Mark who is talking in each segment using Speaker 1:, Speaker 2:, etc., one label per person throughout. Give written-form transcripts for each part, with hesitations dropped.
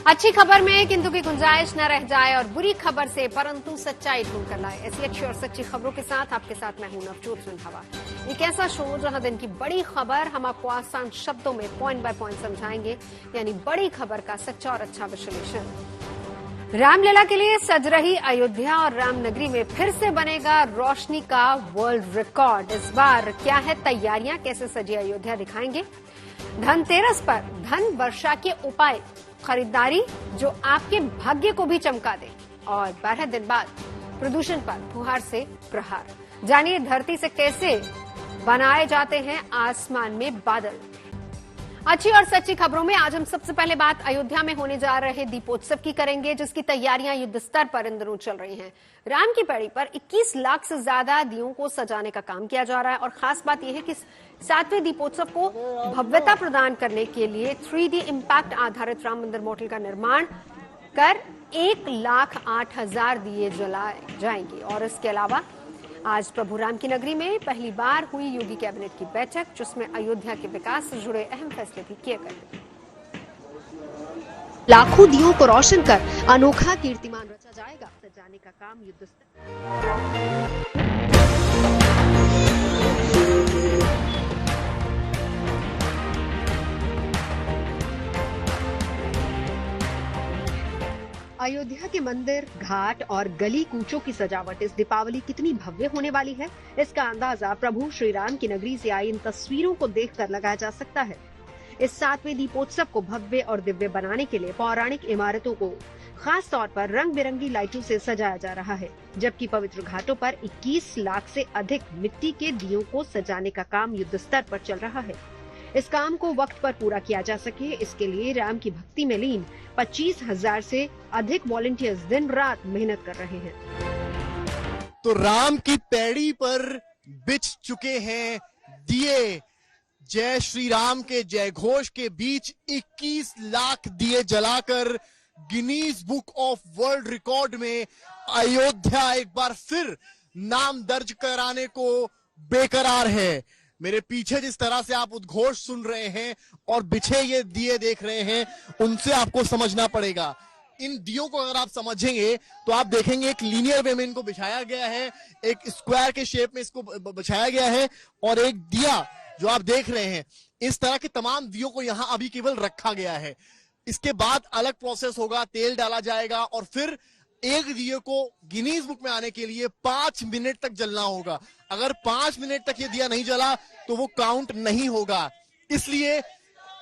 Speaker 1: अच्छी खबर में किंतु की गुंजाइश न रह जाए और बुरी खबर से परंतु सच्चाई ढूंढ कर लाए। ऐसी अच्छी और सच्ची खबरों के साथ आपके साथ मैं हूं नवजोत रंधावा। एक ऐसा शो जहां दिन की बड़ी खबर हम आपको आसान शब्दों में पॉइंट बाय पॉइंट समझाएंगे, यानी बड़ी खबर का सच्चा और अच्छा विश्लेषण। रामलला के लिए सज रही अयोध्या और रामनगरी में फिर से बनेगा रोशनी का वर्ल्ड रिकॉर्ड। इस बार क्या है तैयारियां, कैसे सजी अयोध्या दिखाएंगे। धनतेरस पर धन वर्षा के उपाय, खरीदारी जो आपके भाग्य को भी चमका दे, और 12 दिन बाद प्रदूषण पर फुहार से प्रहार। जानिए धरती से कैसे बनाए जाते हैं आसमान में बादल। अच्छी और सच्ची खबरों में आज हम सबसे पहले बात अयोध्या में होने जा रहे दीपोत्सव की करेंगे, जिसकी तैयारियां युद्ध स्तर पर इन दिनों चल रही हैं। राम की पैड़ी पर 21 लाख से ज्यादा दियों को सजाने का काम किया जा रहा है और खास बात यह है कि 7वें दीपोत्सव को भव्यता प्रदान करने के लिए 3D इम्पैक्ट आधारित राम मंदिर मॉडल का निर्माण कर 1,08,000 दिए जलाए जाएंगे। और इसके अलावा आज प्रभु राम की नगरी में पहली बार हुई योगी कैबिनेट की बैठक, जिसमें अयोध्या के विकास से जुड़े अहम फैसले भी किए गए। लाखों दियों को रोशन कर अनोखा कीर्तिमान रचा जाएगा। सजाने का काम युद्ध स्तर। अयोध्या के मंदिर, घाट और गली कूचों की सजावट इस दीपावली कितनी भव्य होने वाली है, इसका अंदाजा प्रभु श्री राम की नगरी से आई इन तस्वीरों को देखकर लगाया जा सकता है। इस 7वें दीपोत्सव को भव्य और दिव्य बनाने के लिए पौराणिक इमारतों को खास तौर पर रंग बिरंगी लाइटों से सजाया जा रहा है, जबकि पवित्र घाटों पर 21 लाख से अधिक मिट्टी के दियों को सजाने का काम युद्ध स्तर पर चल रहा है। इस काम को वक्त पर पूरा किया जा सके, इसके लिए राम की भक्ति में लीन 25,000 से अधिक वॉलंटियर्स दिन रात मेहनत कर रहे हैं।
Speaker 2: तो राम की पैड़ी पर बिछ चुके हैं दिए। जय श्री राम के जय घोष के बीच 21 लाख दिए जलाकर Guinness book of world record में अयोध्या एक बार फिर नाम दर्ज कराने को बेकरार है। मेरे पीछे जिस तरह से आप उद्घोष सुन रहे हैं और बिछे ये दिए देख रहे हैं, उनसे आपको समझना पड़ेगा। इन दियों को अगर आप समझेंगे तो आप देखेंगे एक लीनियर वे में इनको बिछाया गया है, एक स्क्वायर के शेप में इसको बिछाया गया है, और एक दिया जो आप देख रहे हैं, इस तरह के तमाम दियों को यहाँ अभी केवल रखा गया है। इसके बाद अलग प्रोसेस होगा, तेल डाला जाएगा और फिर एक दिए को गिनीज बुक में आने के लिए 5 मिनट तक जलना होगा। अगर 5 मिनट तक ये दिया नहीं जला तो वो काउंट नहीं होगा। इसलिए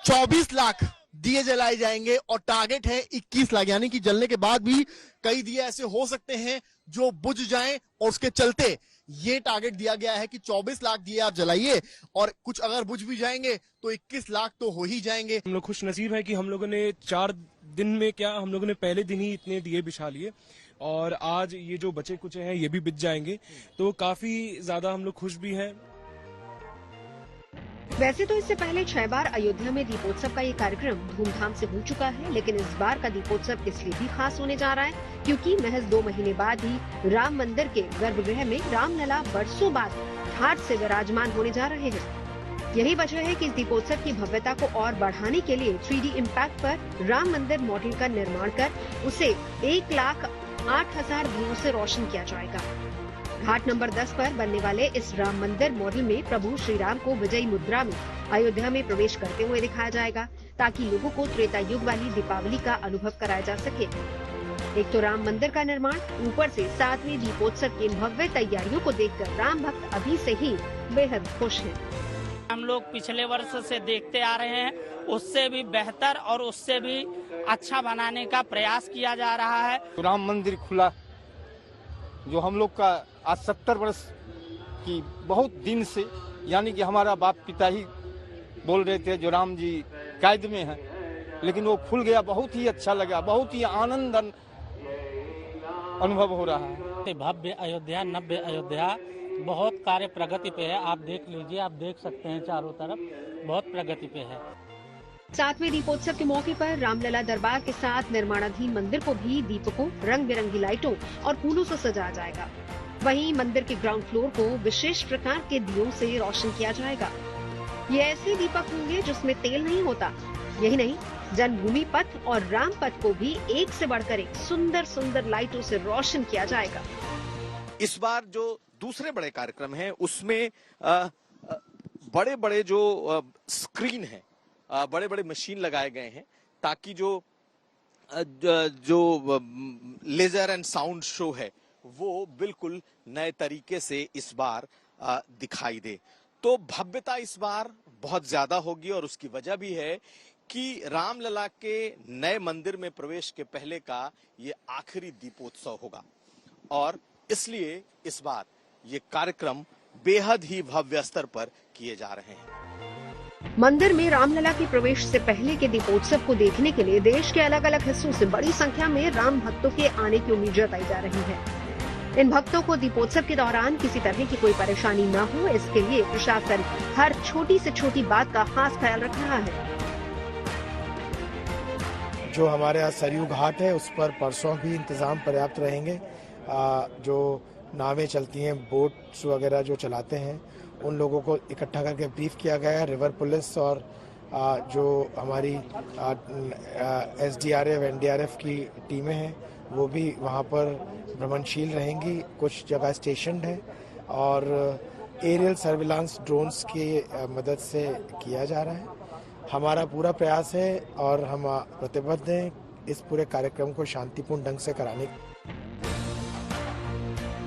Speaker 2: 24 लाख दिए जलाए जाएंगे और टारगेट है 21 लाख, यानी कि जलने के बाद भी कई दिए ऐसे हो सकते हैं जो बुझ जाएं, और उसके चलते ये टारगेट दिया गया है कि 24 लाख दिए आप जलाइए, और कुछ अगर बुझ भी जाएंगे तो 21 लाख तो हो ही जाएंगे।
Speaker 3: हम लोग खुश नसीब है कि हम लोगों ने 4 दिन में हम लोगों ने पहले दिन ही इतने दिए बिछा लिए, और आज ये जो बचे कुचे हैं ये भी बिछ जाएंगे, तो काफी ज्यादा हम लोग खुश भी हैं।
Speaker 1: वैसे तो इससे पहले 6 बार अयोध्या में दीपोत्सव का ये कार्यक्रम धूमधाम से हो चुका है, लेकिन इस बार का दीपोत्सव इसलिए भी खास होने जा रहा है क्योंकि महज 2 महीने बाद ही राम मंदिर के गर्भगृह में रामलला बरसों बाद घाट से विराजमान होने जा रहे हैं। यही वजह है कि इस दीपोत्सव की भव्यता को और बढ़ाने के लिए 3D इम्पैक्ट पर राम मंदिर मॉडल का निर्माण कर उसे 1,08,000 दियों से रोशन किया जाएगा। घाट नंबर 10 पर बनने वाले इस राम मंदिर मॉडल में प्रभु श्री राम को विजयी मुद्रा में अयोध्या में प्रवेश करते हुए दिखाया जाएगा, ताकि लोगों को त्रेता युग वाली दीपावली का अनुभव कराया जा सके। एक तो राम मंदिर का निर्माण, ऊपर से 7वें दीपोत्सव की भव्य तैयारियों को देखकर राम भक्त अभी से ही बेहद खुश हैं।
Speaker 4: हम लोग पिछले वर्ष से देखते आ रहे हैं, उससे भी बेहतर और उससे भी अच्छा बनाने का प्रयास किया जा रहा है।
Speaker 5: राम मंदिर खुला, जो हम लोग का आज 70 वर्ष की बहुत दिन से, यानी कि हमारा बाप पिता ही बोल रहे थे जो राम जी कैद में हैं, लेकिन वो खुल गया। बहुत ही अच्छा लगा, बहुत ही आनंद अनुभव हो रहा है।
Speaker 4: भव्य अयोध्या, नव्य अयोध्या, बहुत कार्य प्रगति पे है। आप देख लीजिए, आप देख सकते हैं चारों तरफ बहुत प्रगति पे है।
Speaker 1: 7वें दीपोत्सव के मौके पर रामलला दरबार के साथ निर्माणाधीन मंदिर को भी दीपकों, रंग बिरंगी लाइटों और फूलों से सजाया जाएगा। वहीं मंदिर के ग्राउंड फ्लोर को विशेष प्रकार के दियों से रोशन किया जाएगा। ये ऐसे दीपक होंगे जिसमें तेल नहीं होता, यही नहीं, जन्मभूमि पथ और राम पथ को भी एक से बढ़कर एक सुंदर सुंदर लाइटों से रोशन किया जाएगा।
Speaker 6: इस बार जो दूसरे बड़े कार्यक्रम हैं उसमें बड़े बड़े जो स्क्रीन है, बड़े बड़े मशीन लगाए गए हैं ताकि जो लेजर एंड साउंड शो है वो बिल्कुल नए तरीके से इस बार दिखाई दे। तो भव्यता इस बार बहुत ज्यादा होगी और उसकी वजह भी है कि रामलला के नए मंदिर में प्रवेश के पहले का ये आखिरी दीपोत्सव होगा और इसलिए इस बार ये कार्यक्रम बेहद ही भव्य स्तर पर किए जा रहे हैं।
Speaker 1: मंदिर में रामलला के प्रवेश से पहले के दीपोत्सव को देखने के लिए देश के अलग अलग हिस्सों से बड़ी संख्या में राम भक्तों के आने की उम्मीद जताई जा रही है। इन भक्तों को दीपोत्सव के दौरान किसी तरह की कोई परेशानी न हो, इसके लिए प्रशासन हर छोटी से छोटी बात का खास ख्याल रख रहा है।
Speaker 7: जो हमारे यहाँ सरयू घाट है उस पर परसों भी इंतजाम पर्याप्त रहेंगे। जो नावें चलती हैं, बोट्स वगैरह जो चलाते हैं, उन लोगों को इकट्ठा करके ब्रीफ किया गया है। रिवर पुलिस और जो हमारी SDRF NDRF की टीमें हैं वो भी वहाँ पर भ्रमणशील रहेंगी। कुछ जगह स्टेशन है और एरियल सर्विलांस ड्रोन्स की मदद से किया जा रहा है। हमारा पूरा प्रयास है और हम प्रतिबद्ध हैं इस पूरे कार्यक्रम को शांतिपूर्ण ढंग से कराने।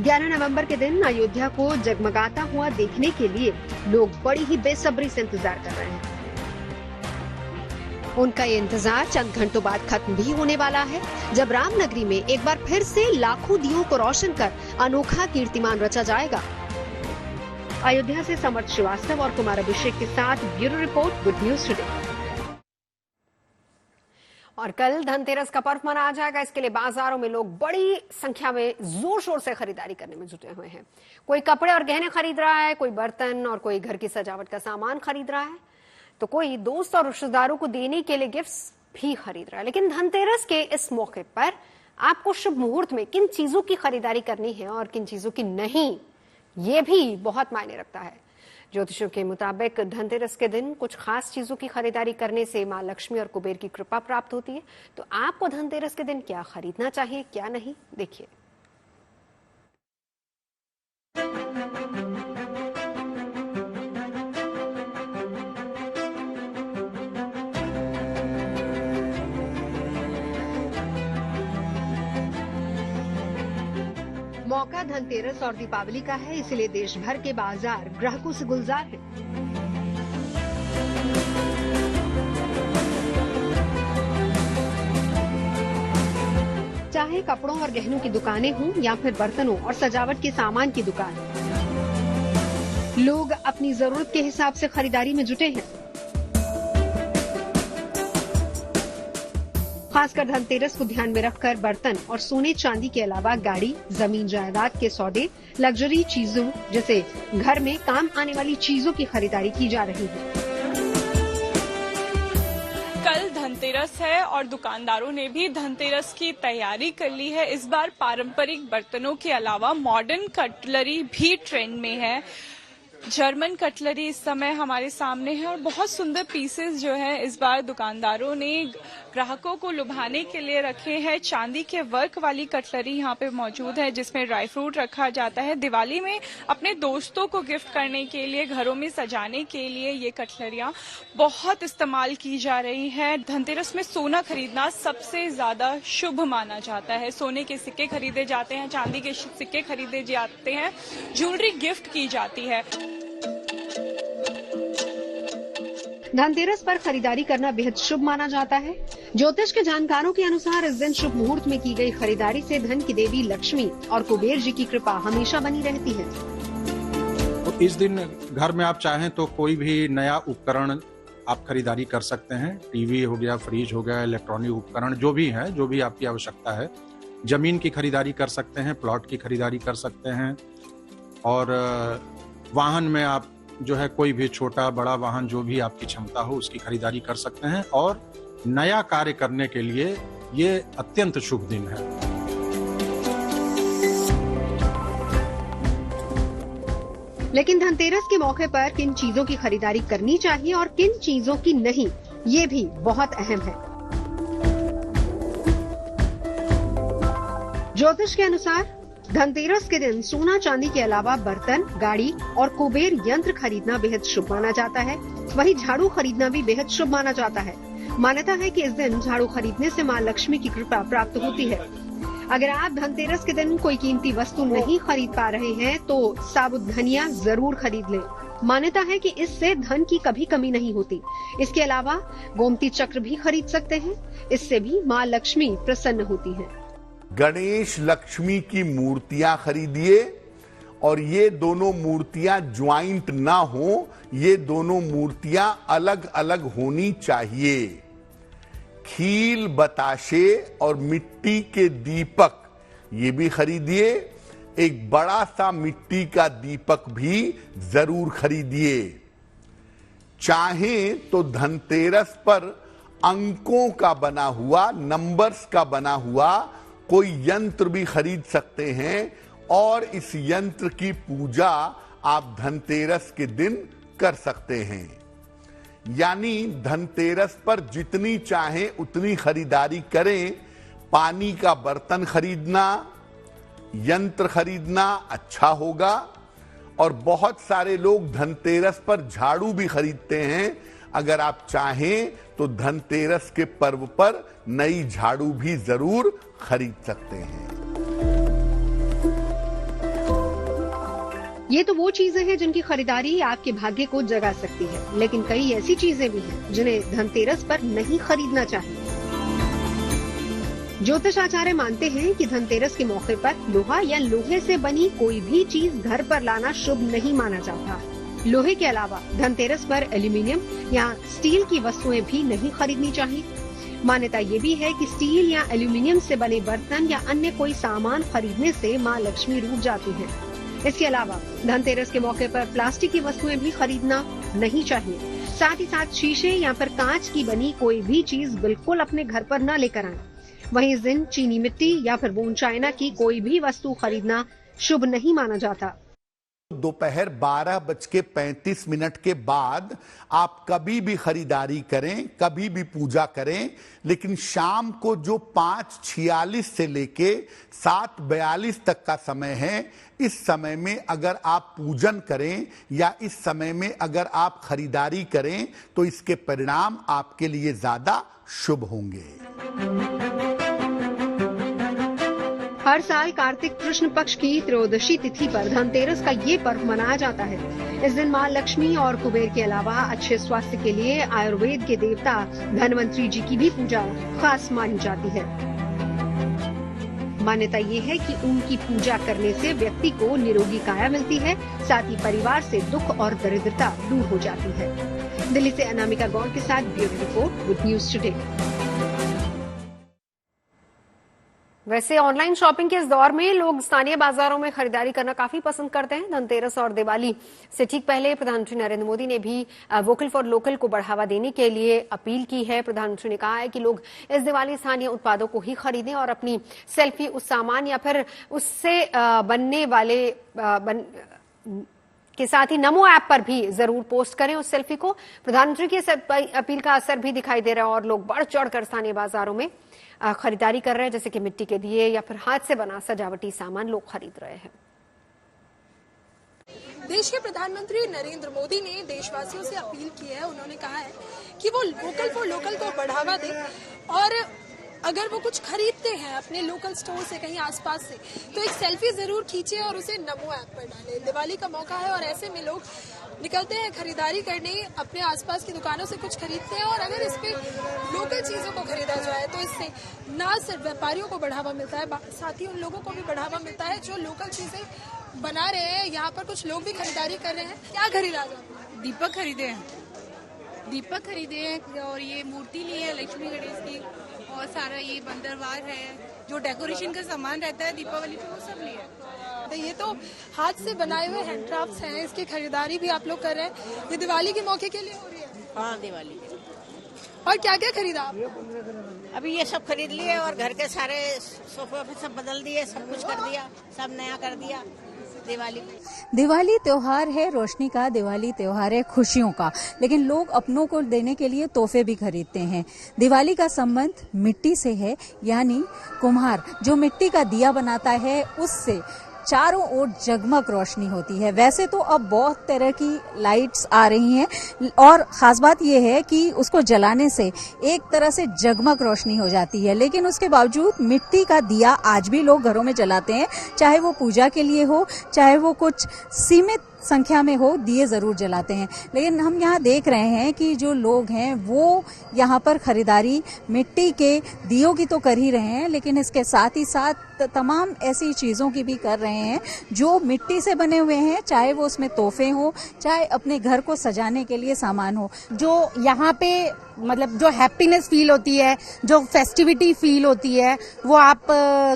Speaker 1: 11 नवंबर के दिन अयोध्या को जगमगाता हुआ देखने के लिए लोग बड़ी ही बेसब्री से इंतजार कर रहे हैं। उनका ये इंतजार चंद घंटों बाद खत्म भी होने वाला है, जब रामनगरी में एक बार फिर से लाखों दियों को रोशन कर अनोखा कीर्तिमान रचा जाएगा। अयोध्या से समर्थ श्रीवास्तव और कुमार अभिषेक के साथ bureau report, good news today. और कल धनतेरस का पर्व मनाया जाएगा। इसके लिए बाजारों में लोग बड़ी संख्या में जोर शोर से खरीदारी करने में जुटे हुए हैं। कोई कपड़े और गहने खरीद रहा है, कोई बर्तन और कोई घर की सजावट का सामान खरीद रहा है, तो कोई दोस्त और रिश्तेदारों को देने के लिए गिफ्ट्स भी खरीद रहा है। लेकिन धनतेरस के इस मौके पर आपको शुभ मुहूर्त में किन चीजों की खरीदारी करनी है और किन चीजों की नहीं, ये भी बहुत मायने रखता है। ज्योतिषियों के मुताबिक धनतेरस के दिन कुछ खास चीजों की खरीदारी करने से मां लक्ष्मी और कुबेर की कृपा प्राप्त होती है। तो आपको धनतेरस के दिन क्या खरीदना चाहिए, क्या नहीं, देखिए। मौका धनतेरस और दीपावली का है, इसलिए देश भर के बाजार ग्राहकों से गुलजार हैं। चाहे कपड़ों और गहनों की दुकानें हों या फिर बर्तनों और सजावट के सामान की दुकान, लोग अपनी जरूरत के हिसाब से खरीदारी में जुटे हैं। खासकर धनतेरस को ध्यान में रखकर बर्तन और सोने चांदी के अलावा गाड़ी, जमीन जायदाद के सौदे, लग्जरी चीजों जैसे घर में काम आने वाली चीजों की खरीदारी की जा रही है।
Speaker 8: कल धनतेरस है और दुकानदारों ने भी धनतेरस की तैयारी कर ली है। इस बार पारंपरिक बर्तनों के अलावा मॉडर्न कटलरी भी ट्रेंड में है। जर्मन कटलरी इस समय हमारे सामने है और बहुत सुंदर पीसेस जो है इस बार दुकानदारों ने ग्राहकों को लुभाने के लिए रखे हैं। चांदी के वर्क वाली कटलरी यहाँ पे मौजूद है जिसमें ड्राई फ्रूट रखा जाता है। दिवाली में अपने दोस्तों को गिफ्ट करने के लिए, घरों में सजाने के लिए ये कटलरियाँ बहुत इस्तेमाल की जा रही है। धनतेरस में सोना खरीदना सबसे ज्यादा शुभ माना जाता है। सोने के सिक्के खरीदे जाते हैं, चांदी के सिक्के खरीदे जाते हैं, ज्वेलरी गिफ्ट की जाती है।
Speaker 1: धनतेरस पर खरीदारी करना बेहद शुभ माना जाता है। ज्योतिष के जानकारों के अनुसार इस दिन शुभ मुहूर्त में की गई खरीदारी से धन की देवी लक्ष्मी और कुबेर जी की कृपा हमेशा बनी रहती है।
Speaker 9: तो इस दिन घर में आप चाहें तो कोई भी नया उपकरण आप खरीदारी कर सकते हैं। टीवी हो गया, फ्रिज हो गया, इलेक्ट्रॉनिक उपकरण जो भी है, जो भी आपकी आवश्यकता है। जमीन की खरीदारी कर सकते हैं, प्लॉट की खरीदारी कर सकते हैं और वाहन में आप जो है कोई भी छोटा बड़ा वाहन जो भी आपकी क्षमता हो उसकी खरीदारी कर सकते हैं। और नया कार्य करने के लिए ये अत्यंत शुभ दिन है।
Speaker 1: लेकिन धनतेरस के मौके पर किन चीजों की खरीदारी करनी चाहिए और किन चीजों की नहीं, ये भी बहुत अहम है। ज्योतिष के अनुसार धनतेरस के दिन सोना चांदी के अलावा बर्तन, गाड़ी और कुबेर यंत्र खरीदना बेहद शुभ माना जाता है। वहीं झाड़ू खरीदना भी बेहद शुभ माना जाता है। मान्यता है कि इस दिन झाड़ू खरीदने से मां लक्ष्मी की कृपा प्राप्त होती है। अगर आप धनतेरस के दिन कोई कीमती वस्तु नहीं खरीद पा रहे हैं तो साबुत धनिया जरूर खरीद लें। मान्यता है कि इससे धन की कभी कमी नहीं होती। इसके अलावा गोमती चक्र भी खरीद सकते हैं। इससे भी मां लक्ष्मी प्रसन्न होती हैं।
Speaker 10: गणेश लक्ष्मी की मूर्तियां खरीदिए और ये दोनों मूर्तियां ज्वाइंट ना हो, ये दोनों मूर्तियां अलग अलग होनी चाहिए। खील, बताशे और मिट्टी के दीपक ये भी खरीदिए। एक बड़ा सा मिट्टी का दीपक भी जरूर खरीदिए। चाहें तो धनतेरस पर अंकों का बना हुआ, नंबर्स का बना हुआ कोई यंत्र भी खरीद सकते हैं और इस यंत्र की पूजा आप धनतेरस के दिन कर सकते हैं। यानी धनतेरस पर जितनी चाहें उतनी खरीदारी करें। पानी का बर्तन खरीदना, यंत्र खरीदना अच्छा होगा। और बहुत सारे लोग धनतेरस पर झाड़ू भी खरीदते हैं। अगर आप चाहें तो धनतेरस के पर्व पर नई झाड़ू भी जरूर खरीद सकते हैं।
Speaker 1: ये तो वो चीजें हैं जिनकी खरीदारी आपके भाग्य को जगा सकती है, लेकिन कई ऐसी चीजें भी हैं जिन्हें धनतेरस पर नहीं खरीदना चाहिए। ज्योतिष आचार्य मानते हैं कि धनतेरस के मौके पर लोहा या लोहे से बनी कोई भी चीज घर पर लाना शुभ नहीं माना जाता। लोहे के अलावा धनतेरस पर एल्यूमिनियम या स्टील की वस्तुएं भी नहीं खरीदनी चाहिए। मान्यता ये भी है कि स्टील या एल्यूमिनियम से बने बर्तन या अन्य कोई सामान खरीदने से मां लक्ष्मी रूठ जाती हैं। इसके अलावा धनतेरस के मौके पर प्लास्टिक की वस्तुएं भी खरीदना नहीं चाहिए। साथ ही साथ शीशे या फिर कांच की बनी कोई भी चीज बिल्कुल अपने घर पर न लेकर आएं। वहीं इस दिन चीनी मिट्टी या फिर बोन चाइना की कोई भी वस्तु खरीदना शुभ नहीं माना जाता।
Speaker 10: दोपहर 12:35 के बाद आप कभी भी खरीदारी करें, कभी भी पूजा करें, लेकिन शाम को जो 5:46 से लेके 7:42 तक का समय है, इस समय में अगर आप पूजन करें या इस समय में अगर आप खरीदारी करें तो इसके परिणाम आपके लिए ज्यादा शुभ होंगे।
Speaker 1: हर साल कार्तिक कृष्ण पक्ष की त्रयोदशी तिथि पर धनतेरस का ये पर्व मनाया जाता है। इस दिन मां लक्ष्मी और कुबेर के अलावा अच्छे स्वास्थ्य के लिए आयुर्वेद के देवता धनवंतरी जी की भी पूजा खास मानी जाती है। मान्यता ये है कि उनकी पूजा करने से व्यक्ति को निरोगी काया मिलती है, साथ ही परिवार से दुख और दरिद्रता दूर हो जाती है। दिल्ली से अनामिका गौर के साथ bureau report with news today. वैसे ऑनलाइन शॉपिंग के इस दौर में लोग स्थानीय बाजारों में खरीदारी करना काफी पसंद करते हैं। धनतेरस और दिवाली से ठीक पहले प्रधानमंत्री नरेंद्र मोदी ने भी वोकल फॉर लोकल को बढ़ावा देने के लिए अपील की है। प्रधानमंत्री ने कहा है कि लोग इस दिवाली स्थानीय उत्पादों को ही खरीदें और अपनी सेल्फी उस सामान या फिर उससे बनने वाले के साथ ही नमो ऐप पर भी जरूर पोस्ट करें उस सेल्फी को। प्रधानमंत्री की अपील का असर भी दिखाई दे रहा है और लोग बढ़ चढ़कर स्थानीय बाजारों में खरीदारी कर रहे हैं, जैसे कि मिट्टी के दिए या फिर हाथ से बना सजावटी सामान लोग खरीद रहे हैं।
Speaker 11: देश के प्रधानमंत्री नरेंद्र मोदी ने देशवासियों से अपील की है। उन्होंने कहा है कि वो वोकल फॉर लोकल को बढ़ावा दें और अगर वो कुछ खरीदते हैं अपने लोकल स्टोर से कहीं आसपास से तो एक सेल्फी जरूर खींचे और उसे नमो ऐप पर डालें। दिवाली का मौका है और ऐसे में लोग निकलते हैं खरीदारी करने, अपने आसपास की दुकानों से कुछ खरीदते हैं और अगर इस पे लोकल चीजों को खरीदा जाए तो इससे न सिर्फ व्यापारियों को बढ़ावा मिलता है, साथ ही उन लोगों को भी बढ़ावा मिलता है जो लोकल चीजें बना रहे हैं। यहाँ पर कुछ लोग भी खरीदारी कर रहे हैं। क्या खरीदा जाए?
Speaker 12: दीपक खरीदे हैं और ये मूर्ति ली है लक्ष्मी गणेश की और सारा ये बंदरवार है, जो डेकोरेशन का सामान रहता है दीपावली पे वो सब लिया।
Speaker 11: तो ये तो हाथ से बनाए हुए हैंडक्राफ्ट्स हैं, इसकी खरीदारी भी आप लोग कर रहे हैं। ये दिवाली के मौके के लिए हो रही है?
Speaker 13: हाँ, दिवाली के।
Speaker 11: और क्या क्या खरीदा आप?
Speaker 13: अभी ये सब खरीद लिए और घर के सारे सोफे सब बदल दिए, सब कुछ कर दिया, सब नया कर दिया।
Speaker 14: दिवाली त्योहार है रोशनी का, दिवाली त्योहार है खुशियों का, लेकिन लोग अपनों को देने के लिए तोहफे भी खरीदते हैं। दिवाली का संबंध मिट्टी से है, यानी कुम्हार जो मिट्टी का दिया बनाता है उससे चारों ओर जगमग रोशनी होती है। वैसे तो अब बहुत तरह की लाइट्स आ रही हैं और खास बात यह है कि उसको जलाने से एक तरह से जगमग रोशनी हो जाती है, लेकिन उसके बावजूद मिट्टी का दिया आज भी लोग घरों में जलाते हैं, चाहे वो पूजा के लिए हो, चाहे वो कुछ सीमित संख्या में हो, दिए जरूर जलाते हैं। लेकिन हम यहाँ देख रहे हैं कि जो लोग हैं वो यहाँ पर खरीदारी मिट्टी के दियों की तो कर ही रहे हैं, लेकिन इसके साथ ही साथ तमाम ऐसी चीजों की भी कर रहे हैं जो मिट्टी से बने हुए हैं, चाहे वो उसमें तोहफे हो, चाहे अपने घर को सजाने के लिए सामान हो।
Speaker 15: जो यहाँ पे मतलब जो हैप्पीनेस फील होती है, जो फेस्टिविटी फील होती है, वो आप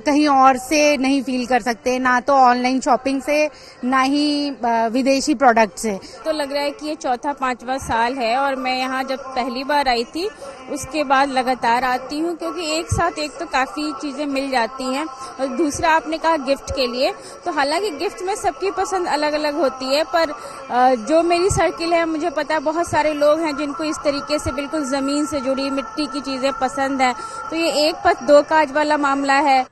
Speaker 15: कहीं और से नहीं फील कर सकते, ना तो ऑनलाइन शॉपिंग से, ना ही विदेशी प्रोडक्ट से।
Speaker 16: तो लग रहा है कि ये चौथा 5वां साल है और मैं यहाँ जब पहली बार आई थी उसके बाद लगातार आती हूँ, क्योंकि एक साथ एक तो काफी चीजें मिल जाती हैं और दूसरा आपने कहा गिफ्ट के लिए, तो हालांकि गिफ्ट में सबकी पसंद अलग अलग होती है, पर जो मेरी सर्किल है मुझे पता है बहुत सारे लोग हैं जिनको इस तरीके से बिल्कुल जमीन से जुड़ी मिट्टी की चीजें पसंद है, तो ये एक पथ दो काज वाला मामला है।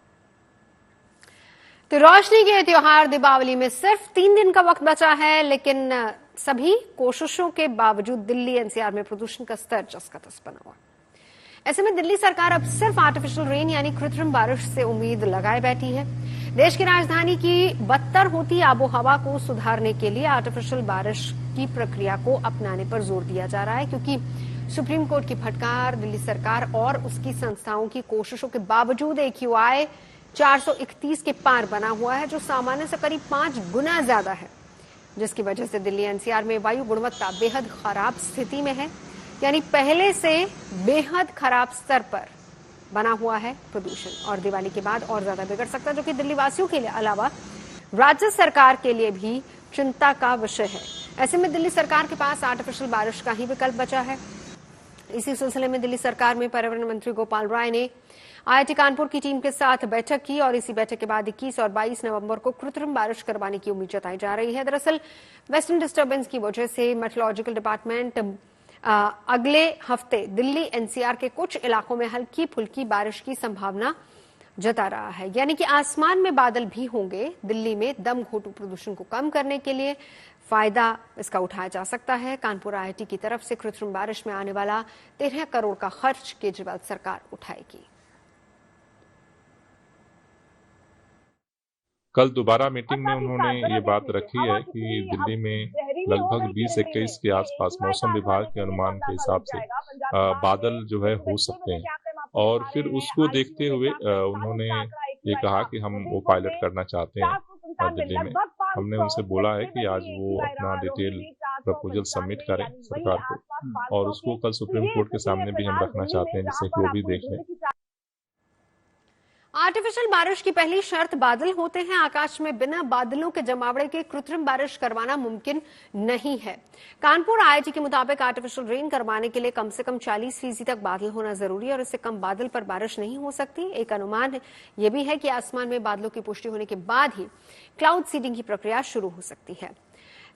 Speaker 1: तो रोशनी के त्योहार दीपावली में सिर्फ 3 दिन का वक्त बचा है, लेकिन सभी कोशिशों के बावजूद दिल्ली एनसीआर में प्रदूषण का स्तर जस का तस बना हुआ। ऐसे में दिल्ली सरकार अब सिर्फ आर्टिफिशियल रेन यानी कृत्रिम बारिश से उम्मीद लगाए बैठी है। देश की राजधानी की बदतर होती आबोहवा को सुधारने के लिए आर्टिफिशियल बारिश की प्रक्रिया को अपनाने पर जोर दिया जा रहा है, क्योंकि सुप्रीम कोर्ट की फटकार, दिल्ली सरकार और उसकी संस्थाओं की कोशिशों के बावजूद AQI 431 के पार बना हुआ है, जो सामान्य से करीब 5 गुना ज्यादा है, जिसकी वजह से दिल्ली एनसीआर में वायु गुणवत्ता बेहद खराब स्थिति में है, यानी पहले से बेहद खराब स्तर पर बना हुआ है प्रदूषण, और दिवाली के बाद और ज्यादा बिगड़ सकता है, जो कि दिल्ली वासियों के लिए अलावा राज्य सरकार के लिए भी चिंता का विषय है। ऐसे में दिल्ली सरकार के पास आर्टिफिशियल बारिश का ही विकल्प बचा है। इसी सिलसिले में दिल्ली सरकार में पर्यावरण मंत्री गोपाल राय ने IIT कानपुर की टीम के साथ बैठक की और इसी बैठक के बाद 21 और 22 नवंबर को कृत्रिम बारिश करवाने की उम्मीद जताई जा रही है। दरअसल वेस्टर्न डिस्टर्बेंस की वजह से मेट्रोलॉजिकल डिपार्टमेंट अगले हफ्ते दिल्ली एनसीआर के कुछ इलाकों में हल्की फुल्की बारिश की संभावना जता रहा है, यानी कि आसमान में बादल भी होंगे। दिल्ली में दम घोटू प्रदूषण को कम करने के लिए फायदा इसका उठाया जा सकता है। कानपुर IIT की तरफ से कृत्रिम बारिश में आने वाला 13 करोड़ का खर्च केजरीवाल सरकार उठाएगी।
Speaker 17: कल दोबारा मीटिंग में उन्होंने ये बात रखी है कि दिल्ली में लगभग 20-21 के आसपास मौसम विभाग के अनुमान के हिसाब से बादल जो है हो सकते हैं, और फिर उसको देखते हुए उन्होंने ये कहा कि हम वो पायलट करना चाहते हैं दिल्ली में। हमने उनसे बोला है कि आज वो अपना डिटेल प्रपोजल सबमिट करें सरकार को, और उसको कल सुप्रीम कोर्ट के सामने भी हम रखना चाहते हैं, जिससे कि वो भी देख लें।
Speaker 1: आर्टिफिशियल बारिश की पहली शर्त बादल होते हैं। आकाश में बिना बादलों के जमावड़े के कृत्रिम बारिश करवाना मुमकिन नहीं है। कानपुर IIT के मुताबिक आर्टिफिशियल रेन करवाने के लिए कम से कम 40% तक बादल होना जरूरी है और इससे कम बादल पर बारिश नहीं हो सकती। एक अनुमान यह भी है कि आसमान में बादलों की पुष्टि होने के बाद ही क्लाउड सीडिंग की प्रक्रिया शुरू हो सकती है।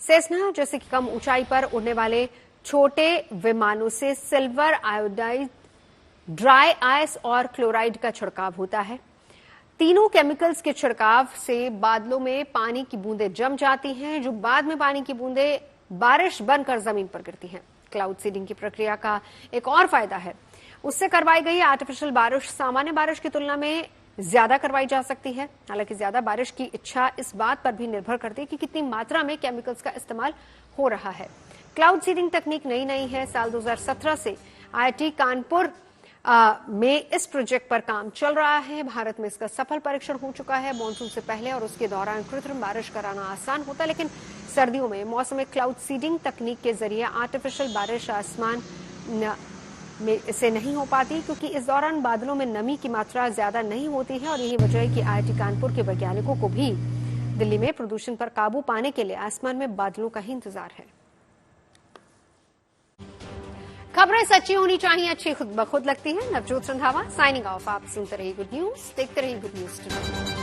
Speaker 1: सेस्ना जैसे कि कम ऊंचाई पर उड़ने वाले छोटे विमानों से सिल्वर आयोडाइड, ड्राई आइस और क्लोराइड का छिड़काव होता है। तीनों केमिकल्स के छिड़काव से बादलों में पानी की बूंदें जम जाती हैं, जो बाद में पानी की बूंदें बारिश बनकर जमीन पर गिरती हैं। क्लाउड सीडिंग की प्रक्रिया का एक और फायदा है, उससे करवाई गई आर्टिफिशियल बारिश सामान्य बारिश की तुलना में ज्यादा करवाई जा सकती है। हालांकि ज्यादा बारिश की इच्छा इस बात पर भी निर्भर करती है कि कितनी मात्रा में केमिकल्स का इस्तेमाल हो रहा है। क्लाउड सीडिंग तकनीक नई है। साल 2017 से IIT कानपुर में इस प्रोजेक्ट पर काम चल रहा है। भारत में इसका सफल परीक्षण हो चुका है। मानसून से पहले और उसके दौरान कृत्रिम बारिश कराना आसान होता है, लेकिन सर्दियों में मौसम में क्लाउड सीडिंग तकनीक के जरिए आर्टिफिशियल बारिश आसमान में से नहीं हो पाती, क्योंकि इस दौरान बादलों में नमी की मात्रा ज्यादा नहीं होती है। और यही वजह है कि IIT कानपुर के वैज्ञानिकों को भी दिल्ली में प्रदूषण पर काबू पाने के लिए आसमान में बादलों का ही इंतजार है। खबरें सच्ची होनी चाहिए, अच्छी खुद ब खुद लगती है। Navjot Randhawa signing off. आप सुनते रहिए गुड न्यूज, देखते रहिए गुड न्यूज टुडे।